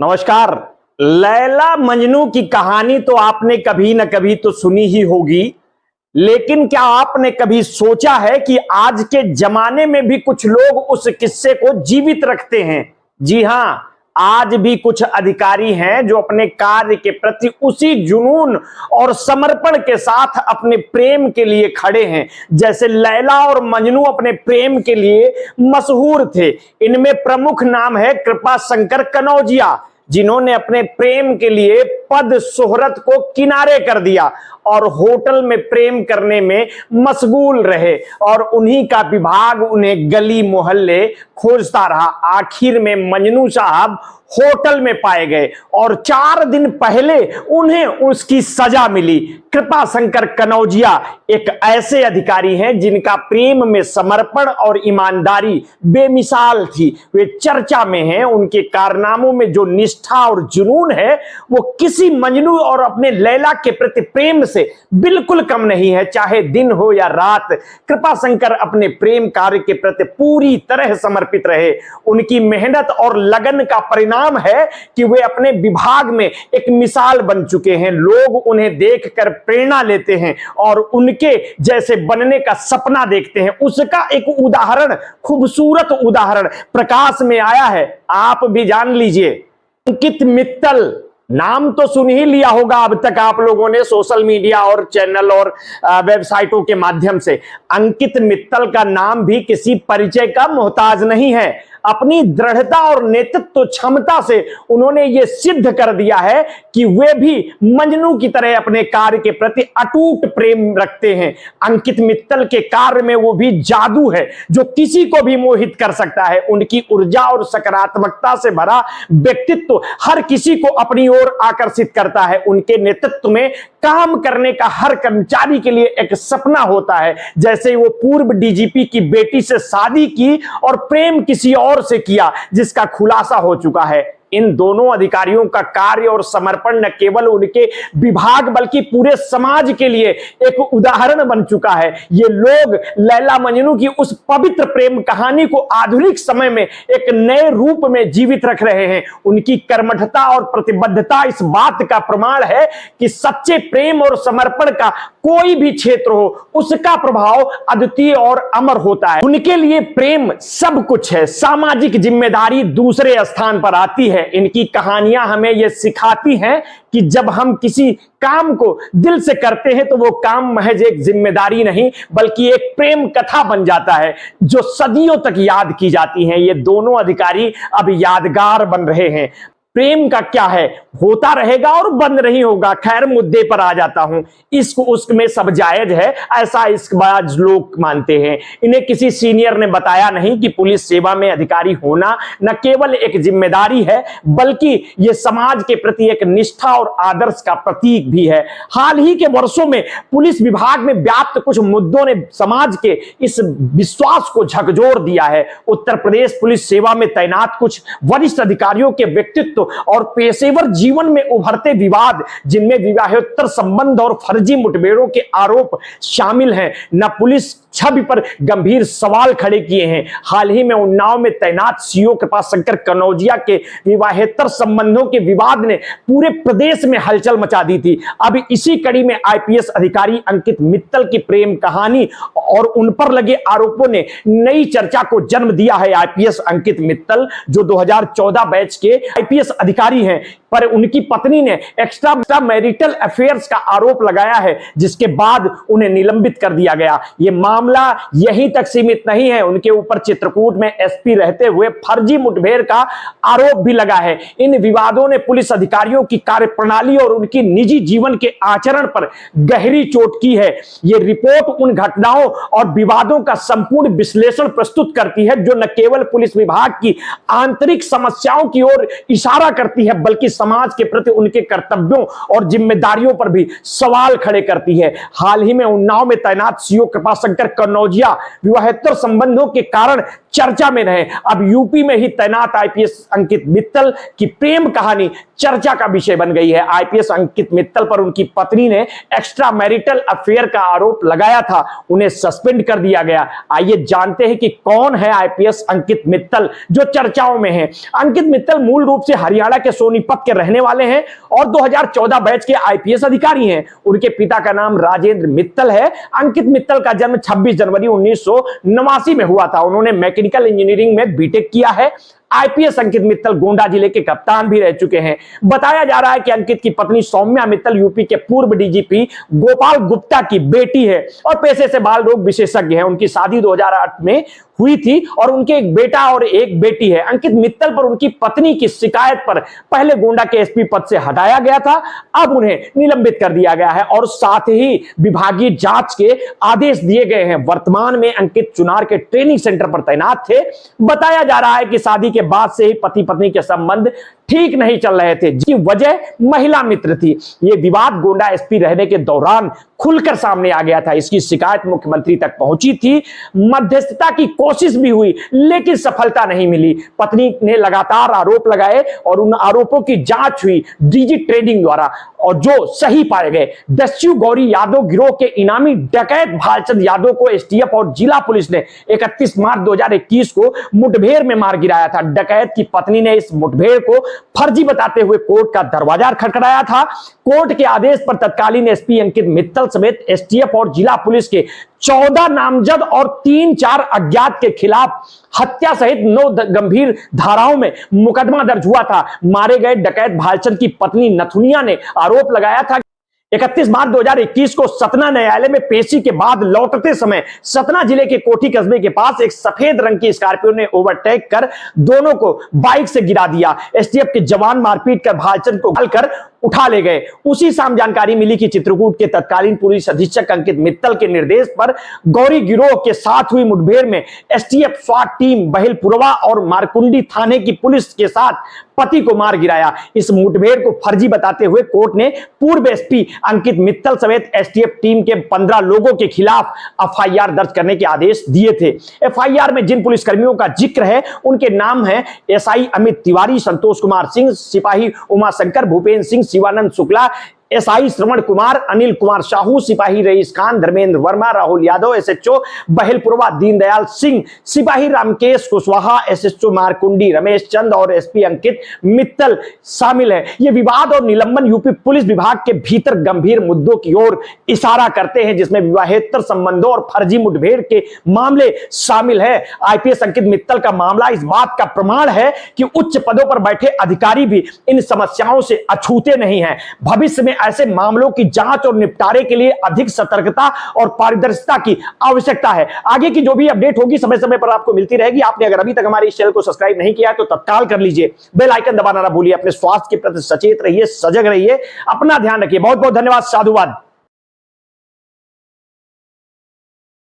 नमस्कार। लैला मजनू की कहानी तो आपने कभी न कभी तो सुनी ही होगी, लेकिन क्या आपने कभी सोचा है कि आज के जमाने में भी कुछ लोग उस किस्से को जीवित रखते हैं। जी हां, आज भी कुछ अधिकारी हैं जो अपने कार्य के प्रति उसी जुनून और समर्पण के साथ अपने प्रेम के लिए खड़े हैं जैसे लैला और मजनू अपने प्रेम के लिए मशहूर थे। इनमें प्रमुख नाम है कृपाशंकर कनौजिया, जिन्होंने अपने प्रेम के लिए पद शोहरत को किनारे कर दिया और होटल में प्रेम करने में मशगूल रहे और उन्हीं का विभाग उन्हें गली मोहल्ले खोजता रहा। आखिर में मजनू साहब होटल में पाए गए और 4 दिन पहले उन्हें उसकी सजा मिली। कृपाशंकर कनौजिया एक ऐसे अधिकारी हैं जिनका प्रेम में समर्पण और ईमानदारी बेमिसाल थी। वे चर्चा में हैं। उनके कारनामों में जो निष्ठा और जुनून है वो किसी मजनू और अपने लैला के प्रति प्रेम से बिल्कुल कम नहीं है। चाहे दिन हो या रात, कृपाशंकर अपने प्रेम कार्य के प्रति पूरी तरह समर्पित रहे। उनकी मेहनत और लगन का परिणाम है कि वे अपने विभाग में एक मिसाल बन चुके हैं। लोग उन्हें देखकर प्रेरणा लेते हैं और उनके जैसे बनने का सपना देखते हैं। उसका एक उदाहरण, खूबसूरत उदाहरण प्रकाश में आया है, आप भी जान लीजिए। अंकित मित्तल नाम तो सुन ही लिया होगा अब तक आप लोगों ने सोशल मीडिया और चैनल और वेबसाइटों के माध्यम से। अंकित मित्तल का नाम भी किसी परिचय का मोहताज नहीं है। अपनी दृढ़ता और नेतृत्व क्षमता से उन्होंने ये सिद्ध कर दिया है कि वे भी मजनू की तरह अपने कार्य के प्रति अटूट प्रेम रखते हैं। अंकित मित्तल के कार्य में वो भी जादू है जो किसी को भी मोहित कर सकता है। उनकी ऊर्जा और सकारात्मकता से भरा व्यक्तित्व हर किसी को अपनी ओर आकर्षित करता है। उनके नेतृत्व में काम करने का हर कर्मचारी के लिए एक सपना होता है। जैसे वो पूर्व डीजीपी की बेटी से शादी की और प्रेम किसी और से किया, जिसका खुलासा हो चुका है। इन दोनों अधिकारियों का कार्य और समर्पण न केवल उनके विभाग बल्कि पूरे समाज के लिए एक उदाहरण बन चुका है। ये लोग लैला मजनू की उस पवित्र प्रेम कहानी को आधुनिक समय में एक नए रूप में जीवित रख रहे हैं। उनकी कर्मठता और प्रतिबद्धता इस बात का प्रमाण है कि सच्चे प्रेम और समर्पण का कोई भी क्षेत्र हो, उसका प्रभाव अद्वितीय और अमर होता है। उनके लिए प्रेम सब कुछ है, सामाजिक जिम्मेदारी दूसरे स्थान पर आती है। इनकी कहानियां हमें यह सिखाती हैं कि जब हम किसी काम को दिल से करते हैं तो वो काम महज एक जिम्मेदारी नहीं बल्कि एक प्रेम कथा बन जाता है जो सदियों तक याद की जाती है। ये दोनों अधिकारी अब यादगार बन रहे हैं। प्रेम का क्या है, होता रहेगा और बंद नहीं होगा। खैर, मुद्दे पर आ जाता हूं। इश्क उश्क में सब जायज है, ऐसा इश्कबाज लोग मानते हैं। इन्हें किसी सीनियर ने बताया नहीं कि पुलिस सेवा में अधिकारी होना न केवल एक जिम्मेदारी है बल्कि यह समाज के प्रति एक निष्ठा और आदर्श का प्रतीक भी है। हाल ही के वर्षों में पुलिस विभाग में व्याप्त कुछ मुद्दों ने समाज के इस विश्वास को झकझोर दिया है। उत्तर प्रदेश पुलिस सेवा में तैनात कुछ वरिष्ठ अधिकारियों के व्यक्तित्व और पेशेवर जीवन में उभरते विवाद, जिनमें विवाहेतर संबंध और फर्जी मुठभेड़ों के आरोप शामिल हैं, न पुलिस छवि पर गंभीर सवाल खड़े किए हैं। हाल ही में उन्नाव में तैनात सीओ कृपाशंकर कनौजिया के विवाहेतर संबंधों के विवाद ने पूरे प्रदेश में हलचल मचा दी थी। अब इसी कड़ी में आईपीएस अधिकारी अंकित मित्तल की प्रेम कहानी और उन पर लगे आरोपों ने नई चर्चा को जन्म दिया है। आईपीएस अंकित मित्तल जो 2014 बैच के आईपीएस अधिकारी हैं, पर उनकी पत्नी ने एक्स्ट्रा मैरिटल अफेयर्स का आरोप लगाया है, जिसके बाद उन्हें निलंबित कर दिया गया। यह मामला यहीं तक सीमित नहीं है, उनके ऊपर चित्रकूट में एसपी रहते हुए फर्जी मुठभेड़ का आरोप भी लगा है। इन विवादों ने पुलिस अधिकारियों की कार्यप्रणाली और उनकी निजी जीवन के आचरण पर गहरी चोट की है। यह रिपोर्ट उन घटनाओं और विवादों का संपूर्ण विश्लेषण प्रस्तुत करती है जो न केवल पुलिस विभाग की आंतरिक समस्याओं की ओर इशारा करती है बल्कि समाज के प्रति उनके कर्तव्यों और जिम्मेदारियों पर भी सवाल खड़े करती है। हाल ही में उन्नाव में तैनात सीओ कृपाशंकर कन्नौजिया विवाहेतर संबंधों के कारण चर्चा में रहे। अब यूपी में ही तैनात आईपीएस अंकित मित्तल की प्रेम कहानी चर्चा का विषय बन गई है। आईपीएस अंकित मित्तल पर उनकी पत्नी ने एक्स्ट्रा मैरिटल अफेयर का आरोप लगाया था, उन्हें सस्पेंड कर दिया गया। आइए जानते हैं कि कौन है आईपीएस अंकित मित्तल जो चर्चाओं में है। अंकित मित्तल मूल रूप से हरियाणा के सोनीपत के रहने वाले हैं और 2014 बैच के आईपीएस अधिकारी हैं। उनके पिता का नाम राजेंद्र मित्तल है। अंकित मित्तल का जन्म 26 जनवरी 1989 में हुआ था। उन्होंने मैकेनिकल इंजीनियरिंग में बीटेक किया है। आईपीएस अंकित मित्तल गोंडा जिले के कप्तान भी रह चुके हैं। बताया जा रहा है कि अंकित की पत्नी सौम्या मित्तल यूपी के पूर्व डीजीपी गोपाल गुप्ता की बेटी है और पेशे से बाल रोग विशेषज्ञ हैं। उनकी शादी 2008 में हुई थी और उनके एक बेटा और एक बेटी है। अंकित मित्तल पर उनकी पत्नी की शिकायत पर पहले गोंडा के एसपी पद से हटाया गया था, अब उन्हें निलंबित कर दिया गया है और साथ ही विभागीय जांच के आदेश दिए गए हैं। वर्तमान में अंकित चुनार के ट्रेनिंग सेंटर पर तैनात थे। बताया जा रहा है कि शादी के बाद से ही पति पत्नी के संबंध ठीक नहीं चल रहे थे, जिसकी वजह महिला मित्र थी। यह विवाद गोंडा एसपी रहने के दौरान खुलकर सामने आ गया था। इसकी शिकायत मुख्यमंत्री तक पहुंची थी। मध्यस्थता की कोशिश भी हुई लेकिन सफलता नहीं मिली। पत्नी ने लगातार आरोप लगाए और उन आरोपों की जांच हुई डीजी ट्रेनिंग द्वारा और जो सही पाए गए। दस्यु गौरी यादव गिरोह के इनामी डकैत भालचंद यादव को एसटीएफ और जिला पुलिस ने 31 मार्च 2021 को मुठभेड़ में मार गिराया था। डकैत की पत्नी ने इस मुठभेड़ को फर्जी बताते हुए कोर्ट का दरवाजा खटखटाया था। कोर्ट के आदेश पर तत्कालीन एसपी अंकित मित्तल समेत एसटीएफ और जिला पुलिस के 14 नामजद और 3-4 अज्ञात के खिलाफ हत्या सहित 9 गंभीर धाराओं में मुकदमा दर्ज हुआ था। मारे गए डकैत भालचंद की पत्नी नथुनिया ने आरोप लगाया था 31 मार्च 2021 को सतना न्यायालय में पेशी के बाद लौटते समय सतना जिले के कोठी कस्बे के पास एक सफेद रंग की स्कॉर्पियो ने ओवरटेक कर दोनों को बाइक से गिरा दिया। एसटीएफ के जवान मारपीट कर भालचंद को घायल उठा ले गए। उसी शाम जानकारी मिली कि चित्रकूट के तत्कालीन पुलिस अधीक्षक अंकित मित्तल के निर्देश पर गौरी गिरोह के साथ हुई मुठभेड़ में एसटीएफ स्वाट टीम बहिलपुरवा और मारकुंडी थाने की पुलिस के साथ पति को मार गिराया। इस मुठभेड़ को फर्जी बताते हुए कोर्ट ने पूर्व एसपी अंकित मित्तल समेत एसटीएफ टीम के 15 लोगों के खिलाफ एफआईआर दर्ज करने के आदेश दिए थे। एफआईआर में जिन पुलिसकर्मियों का जिक्र है उनके नाम है एसआई अमित तिवारी, संतोष कुमार सिंह, सिपाही उमाशंकर, भूपेन्द्र सिंह, शिवानंद शुक्ला, एसआई श्रवण कुमार, अनिल कुमार साहू, सिपाही रईस खान, धर्मेंद्र वर्मा, राहुल यादव, एसएचओ बहिलपुरवा दीनदयाल सिंह, सिपाही रामकेश कुशवाहा, एसएचओ मारकुंडी रमेश चंद और एसपी अंकित मित्तल शामिल है। ये विवाद और निलंबन यूपी पुलिस विभाग के भीतर गंभीर मुद्दों की ओर इशारा करते हैं, जिसमें विवाहेतर संबंधों और फर्जी मुठभेड़ के मामले शामिल है। आईपीएस अंकित मित्तल का मामला इस बात का प्रमाण है कि उच्च पदों पर बैठे अधिकारी भी इन समस्याओं से अछूते नहीं हैं। भविष्य में ऐसे मामलों की जांच और निपटारे के लिए अधिक सतर्कता और पारदर्शिता की आवश्यकता है। आगे की जो भी अपडेट होगी समय समय पर आपको मिलती रहेगी। आपने अगर अभी तक हमारे इस चैनल को सब्सक्राइब नहीं किया तो तत्काल कर लीजिए, बेल आइकन दबाना ना भूलिए। अपने स्वास्थ्य के प्रति सचेत रहिए, सजग रहिए, अपना ध्यान रखिए। बहुत बहुत धन्यवाद, साधुवाद।